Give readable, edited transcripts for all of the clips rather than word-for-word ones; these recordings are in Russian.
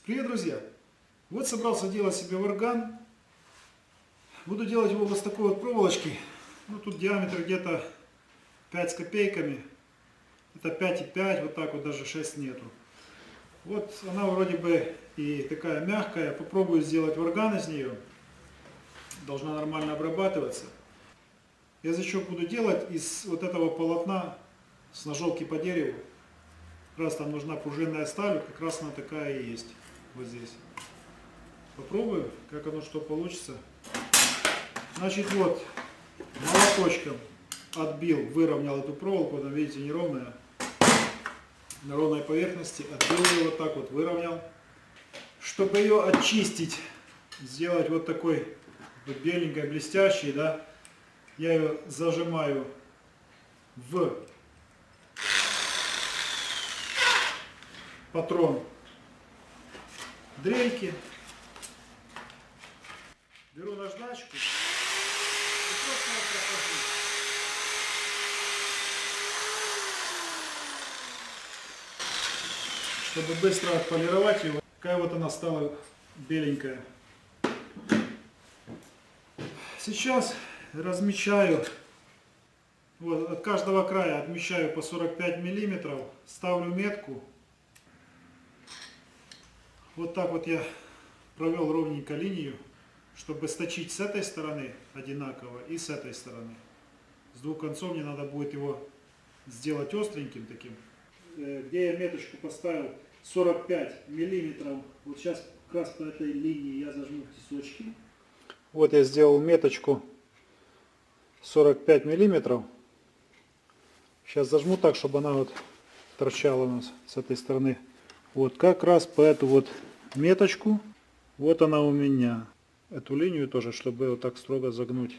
Привет, друзья! Вот собрался делать себе варган. Буду делать его вот с такой вот проволочки. Ну, тут диаметр где-то 5 с копейками. Это 5,5, вот так вот, даже 6 нету. Вот она вроде бы и такая мягкая. Попробую сделать варган из нее. Должна нормально обрабатываться. Язычок буду делать из вот этого полотна с ножовки по дереву. Как раз там нужна пружинная сталь, как раз она такая и есть. Вот здесь. Попробую, как оно что получится. Значит, вот, молоточком отбил, выровнял эту проволоку, там, видите, неровная. На ровной поверхности отбил ее вот так вот, выровнял. Чтобы ее очистить, сделать вот такой вот беленькой, блестящей, да, я ее зажимаю в патрон дрельки. Беру наждачку и просто вот прохожу. Чтобы быстро отполировать его. Такая вот она стала беленькая. Сейчас размечаю, вот, от каждого края отмечаю по 45 миллиметров, ставлю метку. Вот так вот я провел ровненько линию, чтобы сточить с этой стороны одинаково и с этой стороны. С двух концов мне надо будет его сделать остреньким таким. Где я меточку поставил 45 миллиметров, вот сейчас как раз по этой линии я зажму в тисочки. Вот я сделал меточку 45 миллиметров. Сейчас зажму так, чтобы она вот торчала у нас с этой стороны. Вот как раз по эту вот меточку. Вот она у меня. Эту линию тоже, чтобы вот так строго загнуть.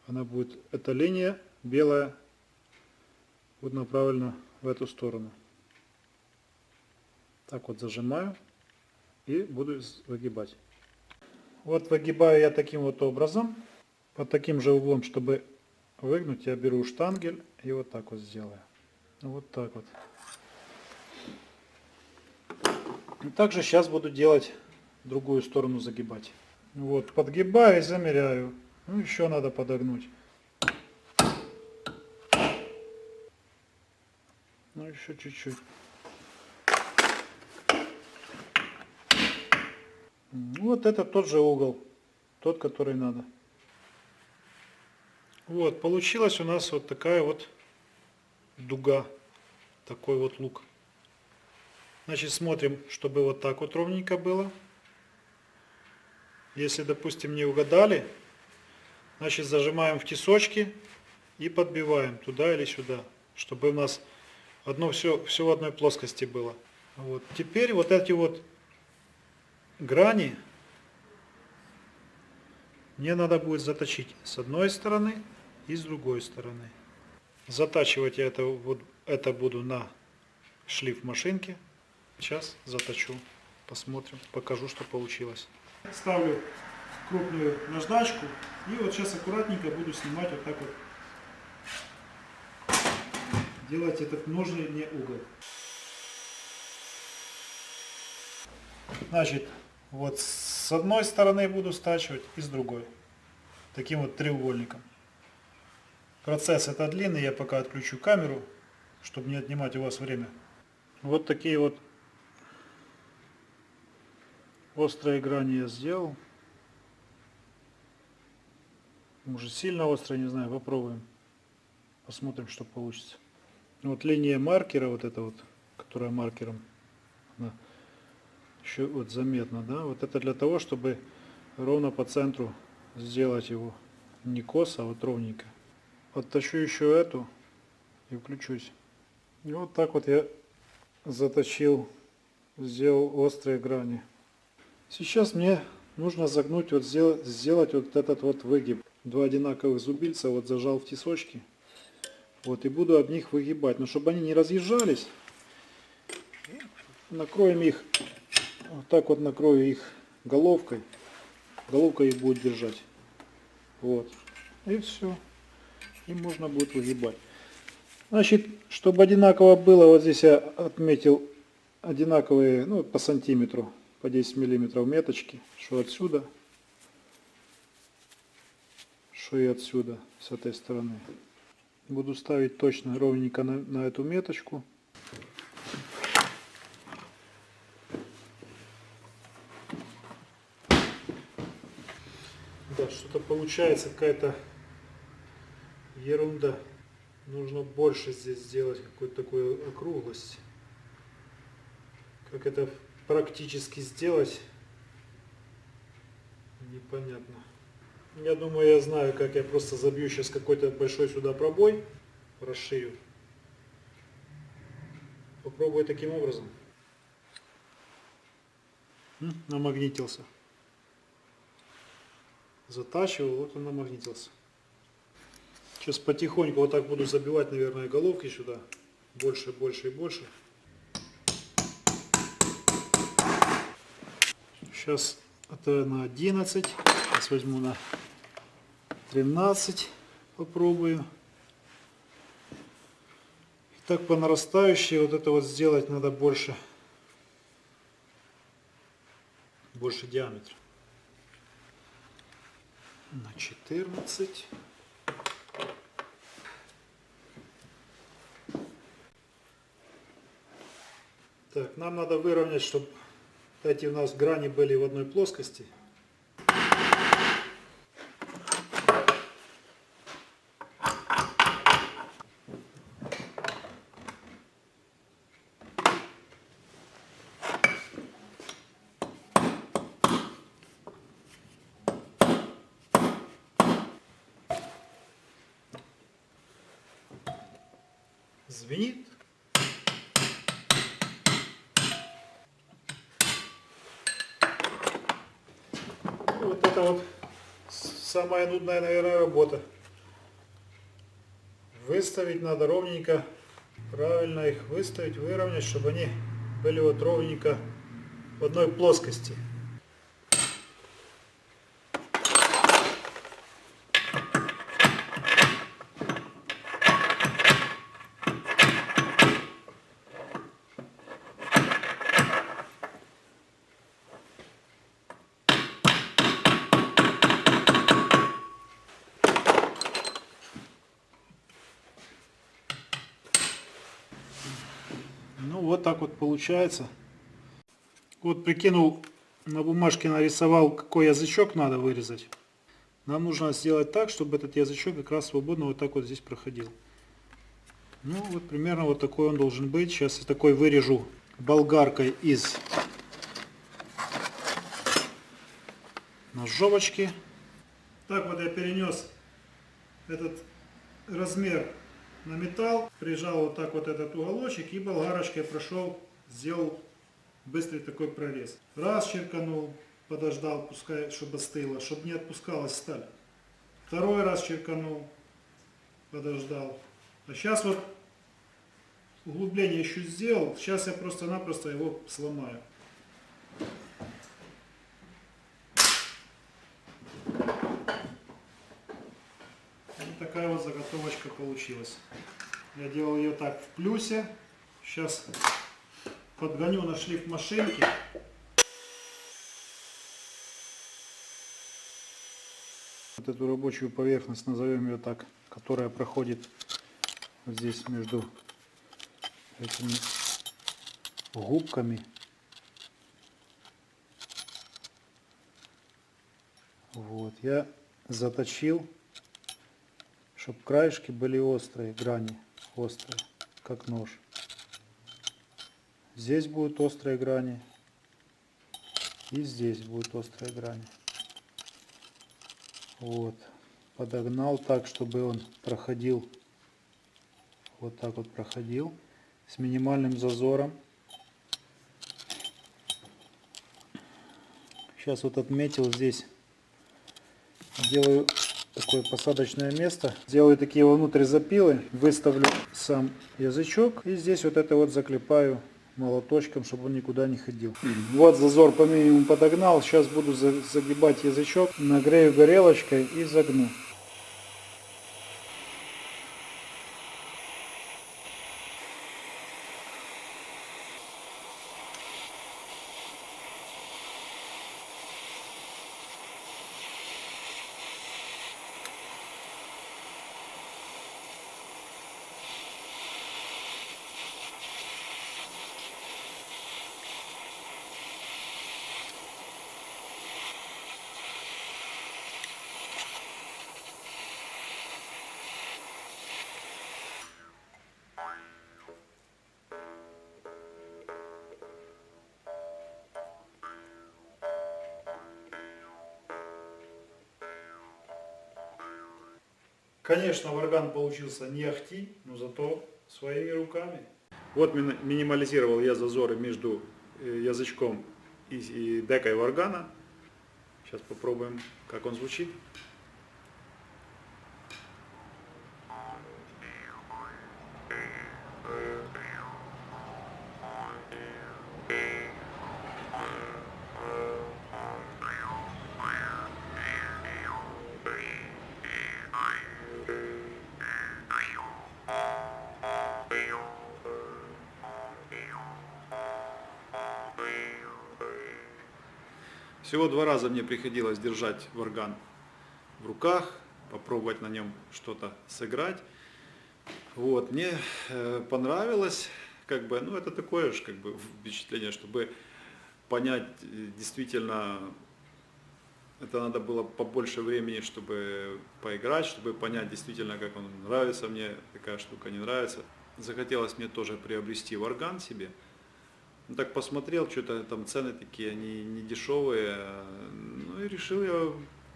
Она будет, эта линия белая, будет направлена в эту сторону. Так вот зажимаю и буду выгибать. Вот выгибаю я таким вот образом. Под таким же углом, чтобы выгнуть, я беру штангель и вот так вот сделаю. Вот так вот. И также сейчас буду делать другую сторону, загибать. Вот, подгибаю и замеряю. Ну, еще надо подогнуть. Ну, еще чуть-чуть. Вот это тот же угол. Тот, который надо. Вот, получилась у нас вот такая вот дуга. Такой вот лук. Значит, смотрим, чтобы вот так вот ровненько было. Если, допустим, не угадали, значит, зажимаем в тисочки и подбиваем туда или сюда, чтобы у нас одно все в одной плоскости было. Вот. Теперь вот эти вот грани мне надо будет заточить с одной стороны и с другой стороны. Затачивать я это буду на шлиф машинки. Сейчас заточу, посмотрим, покажу, что получилось. Ставлю крупную наждачку и вот сейчас аккуратненько буду снимать вот так вот. Делать этот нужный мне угол. Значит, вот с одной стороны буду стачивать и с другой. Таким вот треугольником. Процесс это длинный, я пока отключу камеру, чтобы не отнимать у вас время. Вот такие вот острые грани я сделал. Может сильно острые, не знаю, попробуем. Посмотрим, что получится. Вот линия маркера, вот эта вот, которая маркером, она еще вот заметна, да? Вот это для того, чтобы ровно по центру сделать его не косо, а вот ровненько. Отточу еще эту и включусь. И вот так вот я заточил, сделал острые грани. Сейчас мне нужно загнуть, вот сделать вот этот вот выгиб. Два одинаковых зубильца вот зажал в тисочки. Вот и буду об них выгибать. Но чтобы они не разъезжались, накроем их, вот так вот накрою их головкой. Головка их будет держать. Вот. И все. И можно будет выгибать. Значит, чтобы одинаково было, вот здесь я отметил одинаковые, ну, по сантиметру, по 10 миллиметров меточки, что отсюда, что и отсюда, с этой стороны. Буду ставить точно ровненько на эту меточку. Да, что-то получается какая-то ерунда. Нужно больше здесь сделать какую-то такую округлость. Как это практически сделать, непонятно. Я думаю, я знаю, как. Я просто забью сейчас какой-то большой сюда пробой, расширю. Попробую таким образом. Намагнитился. Затачивал, вот он намагнитился. Сейчас потихоньку вот так буду забивать, наверное, головки сюда. Больше, больше и больше. Сейчас это на 11. Сейчас возьму на 13. Попробую. И так по нарастающей вот это вот сделать надо больше. Больше диаметра. На 14. Так, нам надо выровнять, чтобы эти у нас грани были в одной плоскости. Звенит. Вот это вот самая нудная, наверное, работа. Выставить надо ровненько, правильно их выставить, выровнять, чтобы они были вот ровненько в одной плоскости. Ну вот так вот получается. Вот прикинул, на бумажке нарисовал, какой язычок надо вырезать. Нам нужно сделать так, чтобы этот язычок как раз свободно вот так вот здесь проходил. Ну вот примерно вот такой он должен быть. Сейчас я такой вырежу болгаркой из ножовочки. Так вот я перенес этот размер на металл, прижал вот так вот этот уголочек и болгарочкой прошел, сделал быстрый такой прорез. Раз черканул, подождал, пускай, чтобы остыло, чтобы не отпускалась сталь. Второй раз черканул, подождал. А сейчас вот углубление еще сделал, сейчас я просто-напросто его сломаю. Вот такая вот заготовочка получилась. Я делал ее так в плюсе. Сейчас подгоню на шлиф машинки. Вот эту рабочую поверхность, назовем ее так, которая проходит вот здесь между этими губками. Вот, я заточил, чтобы краешки были острые, грани острые, как нож. Здесь будут острые грани, и здесь будут острые грани. Вот, подогнал так, чтобы он проходил, вот так вот проходил, с минимальным зазором. Сейчас вот отметил здесь, делаю такое посадочное место, сделаю такие вовнутрь запилы, выставлю сам язычок и здесь вот это вот заклепаю молоточком, чтобы он никуда не ходил. Вот зазор по минимуму подогнал, сейчас буду загибать язычок, нагрею горелочкой и загну. Конечно, варган получился не ахти, но зато своими руками. Вот минимализировал я зазоры между язычком и декой варгана. Сейчас попробуем, как он звучит. Всего 2 раза мне приходилось держать варган в руках, попробовать на нем что-то сыграть. Вот, мне понравилось, как бы, ну это такое же как бы впечатление, чтобы понять действительно, это надо было побольше времени, чтобы поиграть, чтобы понять действительно, как он нравится мне, такая штука не нравится. Захотелось мне тоже приобрести варган себе. Ну, так посмотрел, что-то там цены такие, они не дешевые. Ну и решил я,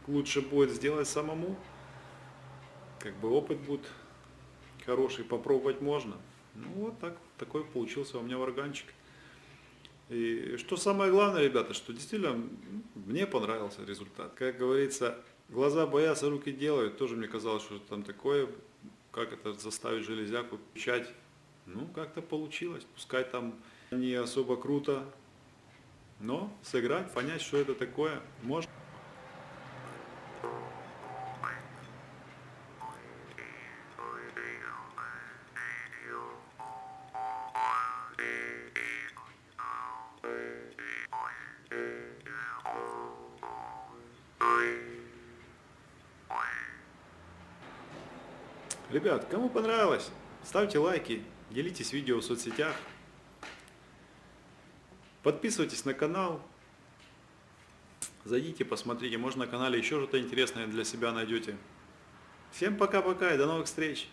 лучше будет сделать самому. Как бы опыт будет хороший, попробовать можно. Ну вот так, такой получился у меня варганчик. И что самое главное, ребята, что действительно мне понравился результат. Как говорится, глаза боятся, руки делают. Тоже мне казалось, что там такое, как это заставить железяку печать. Ну, как-то получилось. Пускай там не особо круто, но сыграть, понять, что это такое, можно. Ребят, кому понравилось, ставьте лайки, делитесь видео в соцсетях. Подписывайтесь на канал, зайдите, посмотрите, может на канале еще что-то интересное для себя найдете. Всем пока-пока и до новых встреч!